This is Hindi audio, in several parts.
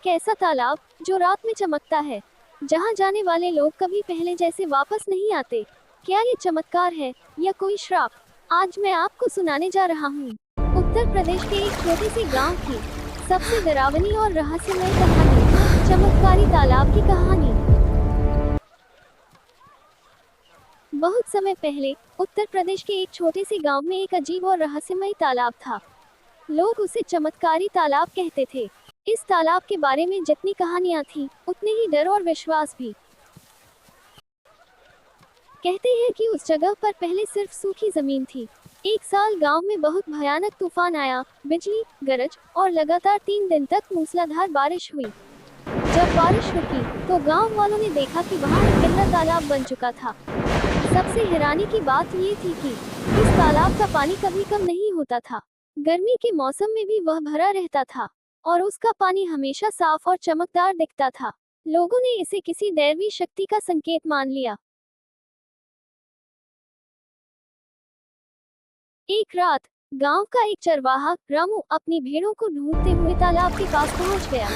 एक ऐसा तालाब जो रात में चमकता है, जहां जाने वाले लोग कभी पहले जैसे वापस नहीं आते। क्या ये चमत्कार है या कोई श्राप? आज मैं आपको सुनाने जा रहा हूँ उत्तर प्रदेश के एक छोटे से गांव की सबसे डरावनी और रहस्यमय कहानी, चमत्कारी तालाब की कहानी। बहुत समय पहले उत्तर प्रदेश के एक छोटे से गांव में एक अजीब और रहस्यमय तालाब था। लोग उसे चमत्कारी तालाब कहते थे। इस तालाब के बारे में जितनी कहानियां थी, उतने ही डर और विश्वास भी। कहते हैं कि उस जगह पर पहले सिर्फ सूखी जमीन थी। एक साल गांव में बहुत भयानक तूफान आया, बिजली, गरज और लगातार 3 दिन तक मूसलाधार बारिश हुई। जब बारिश रुकी, तो गांव वालों ने देखा कि वहां एक गहरा तालाब बन चुका था। सबसे हैरानी की बात ये थी कि इस तालाब का पानी कभी कम नहीं होता था। गर्मी के मौसम में भी वह भरा रहता था और उसका पानी हमेशा साफ और चमकदार दिखता था। लोगों ने इसे किसी दैवी शक्ति का संकेत मान लिया। एक रात गांव का एक चरवाहा रामू अपनी भेड़ों को ढूंढते हुए तालाब के पास पहुंच गया।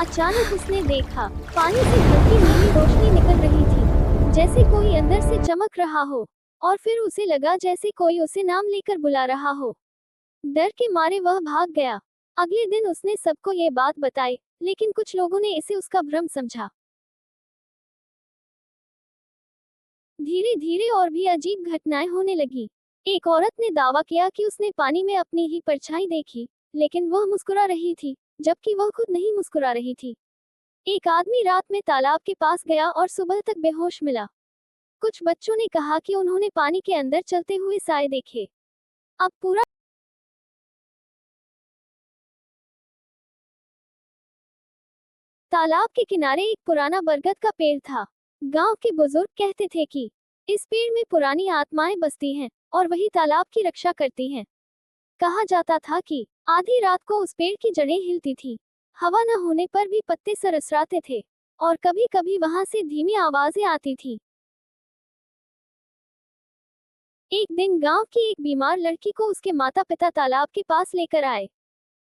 अचानक उसने देखा, पानी से हल्की नीली रोशनी निकल रही थी, जैसे कोई अंदर से चमक रहा हो। और फिर उसे लगा जैसे कोई उसे नाम लेकर बुला रहा हो। डर के मारे वह भाग गया। अगले दिन उसने सबको ये बात बताई, लेकिन कुछ लोगों ने इसे उसका भ्रम समझा। धीरे धीरे और भी अजीब घटनाएं होने लगी। एक औरत ने दावा किया कि उसने पानी में अपनी ही परछाई देखी, लेकिन वह मुस्कुरा रही थी, जबकि वह खुद नहीं मुस्कुरा रही थी। एक आदमी रात में तालाब के पास गया और सुबह तक बेहोश मिला। कुछ बच्चों ने कहा कि उन्होंने पानी के अंदर चलते हुए साए देखे। अब पूरा तालाब के किनारे एक पुराना बरगद का पेड़ था। गांव के बुजुर्ग कहते थे कि इस पेड़ में पुरानी आत्माएं बसती हैं और वही तालाब की रक्षा करती हैं। कहा जाता था कि आधी रात को उस पेड़ की जड़ें हिलती थी, हवा न होने पर भी पत्ते सरसराते थे और कभी कभी वहां से धीमी आवाजें आती थी। एक दिन गांव की एक बीमार लड़की को उसके माता पिता तालाब के पास लेकर आए।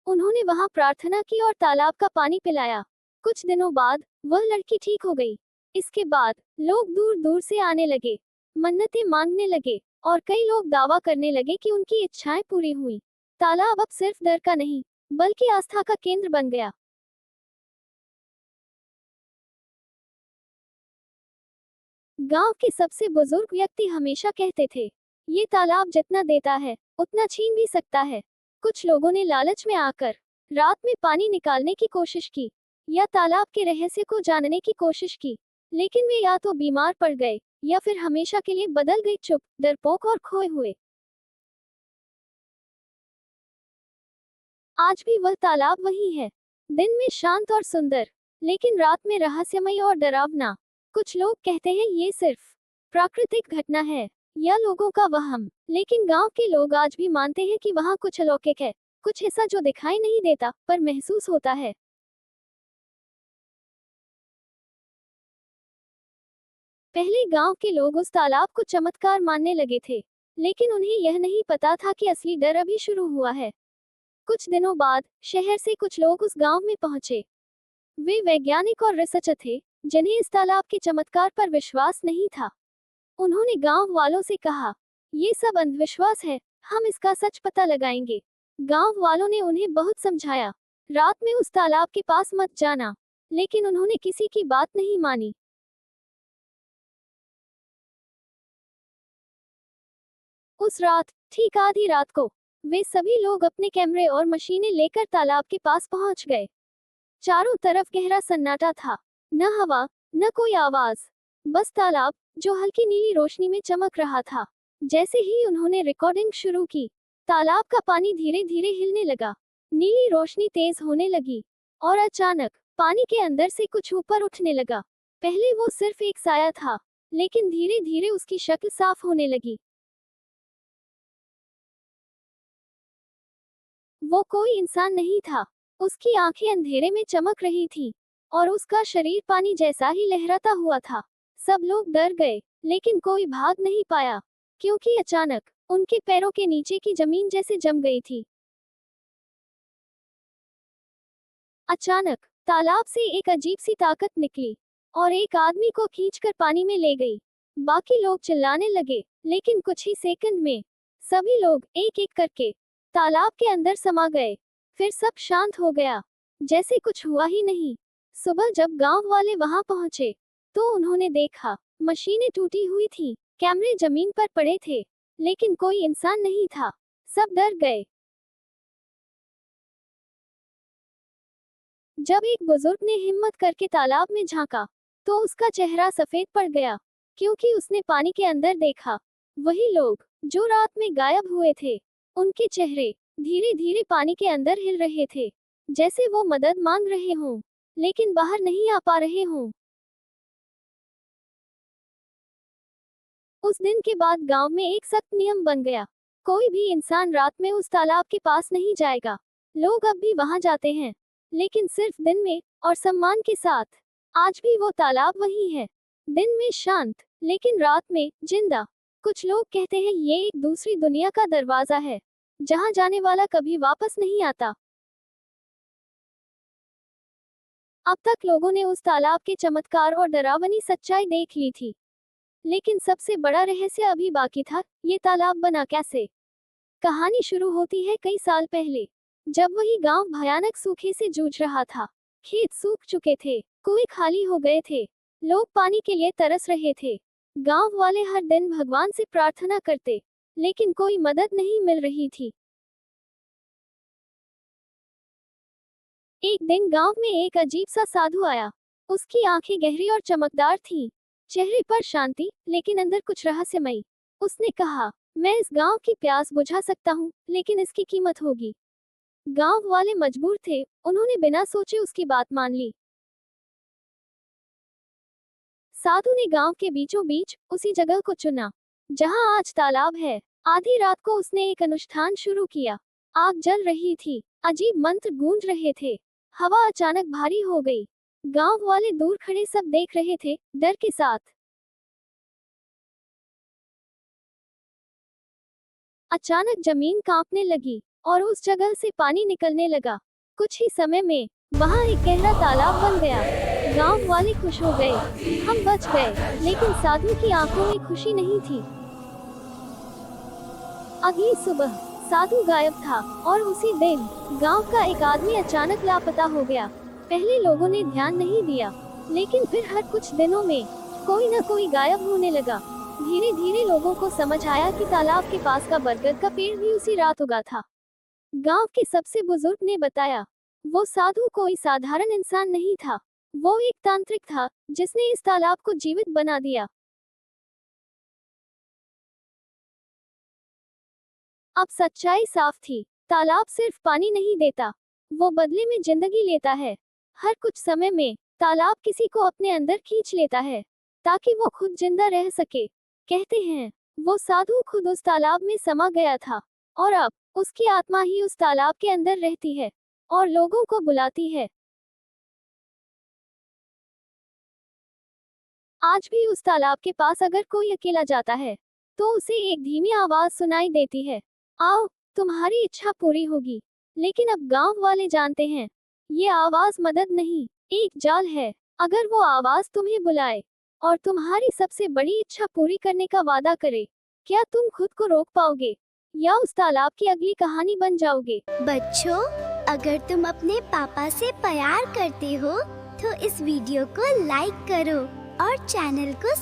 उन्होंने वहां प्रार्थना की और तालाब का पानी पिलाया। कुछ दिनों बाद वह लड़की ठीक हो गई। इसके बाद लोग दूर दूर से आने लगे, मन्नतें मांगने लगे और कई लोग दावा करने लगे कि उनकी इच्छाएं पूरी हुई। तालाब अब सिर्फ डर का नहीं, बल्कि आस्था का केंद्र बन गया। गांव के सबसे बुजुर्ग व्यक्ति हमेशा कहते थे, ये तालाब जितना देता है, उतना छीन भी सकता है। कुछ लोगों ने लालच में आकर रात में पानी निकालने की कोशिश की या तालाब के रहस्य को जानने की कोशिश की, लेकिन वे या तो बीमार पड़ गए या फिर हमेशा के लिए बदल गए, चुप, डरपोक और खोए हुए। आज भी वह तालाब वही है, दिन में शांत और सुंदर, लेकिन रात में रहस्यमय और डरावना। कुछ लोग कहते हैं ये सिर्फ प्राकृतिक घटना है या लोगों का वहम, लेकिन गांव के लोग आज भी मानते हैं कि वहां कुछ अलौकिक है, कुछ ऐसा जो दिखाई नहीं देता पर महसूस होता है। पहले गांव के लोग उस तालाब को चमत्कार मानने लगे थे, लेकिन उन्हें यह नहीं पता था कि असली डर अभी शुरू हुआ है। कुछ दिनों बाद शहर से कुछ लोग उस गांव में पहुंचे। वे वैज्ञानिक और रिसर्चर थे, जिन्हें इस तालाब के चमत्कार पर विश्वास नहीं था। उन्होंने गांव वालों से कहा, ये सब अंधविश्वास है, हम इसका सच पता लगाएंगे। गांव वालों ने उन्हें बहुत समझाया, रात में उस तालाब के पास मत जाना, लेकिन उन्होंने किसी की बात नहीं मानी। उस रात, ठीक आधी रात को, वे सभी लोग अपने कैमरे और मशीनें लेकर तालाब के पास पहुंच गए। चारों तरफ गहरा सन्नाटा था, न हवा, न कोई आवाज, बस तालाब जो हल्की नीली रोशनी में चमक रहा था। जैसे ही उन्होंने रिकॉर्डिंग शुरू की, तालाब का पानी धीरे धीरे हिलने लगा, नीली रोशनी तेज होने लगी और अचानक पानी के अंदर से कुछ ऊपर उठने लगा। पहले वो सिर्फ एक साया था, लेकिन धीरे धीरे उसकी शक्ल साफ होने लगी। वो कोई इंसान नहीं था, उसकी आंखें अंधेरे में चमक रही थी और उसका शरीर पानी जैसा ही लहराता हुआ था। सब लोग डर गए, लेकिन कोई भाग नहीं पाया, क्योंकि अचानक उनके पैरों के नीचे की जमीन जैसे जम गई थी। अचानक तालाब से एक अजीब सी ताकत निकली और एक आदमी को खींचकर पानी में ले गई। बाकी लोग चिल्लाने लगे, लेकिन कुछ ही सेकंड में सभी लोग एक एक करके तालाब के अंदर समा गए। फिर सब शांत हो गया, जैसे कुछ हुआ ही नहीं। सुबह जब गांव वाले वहां पहुंचे तो उन्होंने देखा मशीनें टूटी हुई थी, कैमरे जमीन पर पड़े थे, लेकिन कोई इंसान नहीं था। सब डर गए। जब एक बुजुर्ग ने हिम्मत करके तालाब में झांका तो उसका चेहरा सफेद पड़ गया, क्योंकि उसने पानी के अंदर देखा वही लोग जो रात में गायब हुए थे। उनके चेहरे धीरे धीरे पानी के अंदर हिल रहे थे, जैसे वो मदद मांग रहे हों, लेकिन बाहर नहीं आ पा रहे हों। उस दिन के बाद गांव में एक सख्त नियम बन गया, कोई भी इंसान रात में उस तालाब के पास नहीं जाएगा। लोग अब भी वहां जाते हैं, लेकिन सिर्फ दिन में और सम्मान के साथ। आज भी वो तालाब वही है, दिन में शांत, लेकिन रात में जिंदा। कुछ लोग कहते हैं ये एक दूसरी दुनिया का दरवाजा है, जहां जाने वाला कभी वापस नहीं आता। अब तक लोगों ने उस तालाब के चमत्कार और डरावनी सच्चाई देख ली थी, लेकिन सबसे बड़ा रहस्य अभी बाकी था, ये तालाब बना कैसे। कहानी शुरू होती है कई साल पहले, जब वही गांव भयानक सूखे से जूझ रहा था। खेत सूख चुके थे, कुएं खाली हो गए थे, लोग पानी के लिए तरस रहे थे। गांव वाले हर दिन भगवान से प्रार्थना करते, लेकिन कोई मदद नहीं मिल रही थी। एक दिन गांव में एक अजीब सा साधु आया। उसकी आंखें गहरी और चमकदार थीं, चेहरे पर शांति, लेकिन अंदर कुछ रहस्यमयी। उसने कहा, मैं इस गांव की प्यास बुझा सकता हूँ, लेकिन इसकी कीमत होगी। गांव वाले मजबूर थे, उन्होंने बिना सोचे उसकी बात मान ली। साधु ने गांव के बीचों बीच उसी जगह को चुना जहां आज तालाब है। आधी रात को उसने एक अनुष्ठान शुरू किया। आग जल रही थी, अजीब मंत्र गूंज रहे थे। हवा अचानक भारी हो गई। गांव वाले दूर खड़े सब देख रहे थे, डर के साथ। अचानक जमीन कांपने लगी और उस जगह से पानी निकलने लगा। कुछ ही समय में वहां एक गहरा तालाब बन गया। गांव वाले खुश हो गए, हम बच गए। लेकिन साधु की आंखों में खुशी नहीं थी। अगली सुबह साधु गायब था और उसी दिन गांव का एक आदमी अचानक लापता हो गया। पहले लोगों ने ध्यान नहीं दिया, लेकिन फिर हर कुछ दिनों में कोई न कोई गायब होने लगा। धीरे धीरे लोगों को समझ आया कि तालाब के पास का बरगद का पेड़ भी उसी रात उगा था। गांव के सबसे बुजुर्ग ने बताया, वो साधु कोई साधारण इंसान नहीं था, वो एक तांत्रिक था जिसने इस तालाब को जीवित बना दिया। अब सच्चाई साफ थी, तालाब सिर्फ पानी नहीं देता, वो बदले में जिंदगी लेता है। हर कुछ समय में तालाब किसी को अपने अंदर खींच लेता है, ताकि वो खुद जिंदा रह सके। कहते हैं वो साधु खुद उस तालाब में समा गया था और अब उसकी आत्मा ही उस तालाब के अंदर रहती है और लोगों को बुलाती है। आज भी उस तालाब के पास अगर कोई अकेला जाता है तो उसे एक धीमी आवाज सुनाई देती है, आओ, तुम्हारी इच्छा पूरी होगी। लेकिन अब गांव वाले जानते हैं, ये आवाज मदद नहीं, एक जाल है। अगर वो आवाज तुम्हें बुलाए और तुम्हारी सबसे बड़ी इच्छा पूरी करने का वादा करे, क्या तुम खुद को रोक पाओगे या उस तालाब की अगली कहानी बन जाओगे? बच्चों, अगर तुम अपने पापा से प्यार करते हो तो इस वीडियो को लाइक करो और चैनल को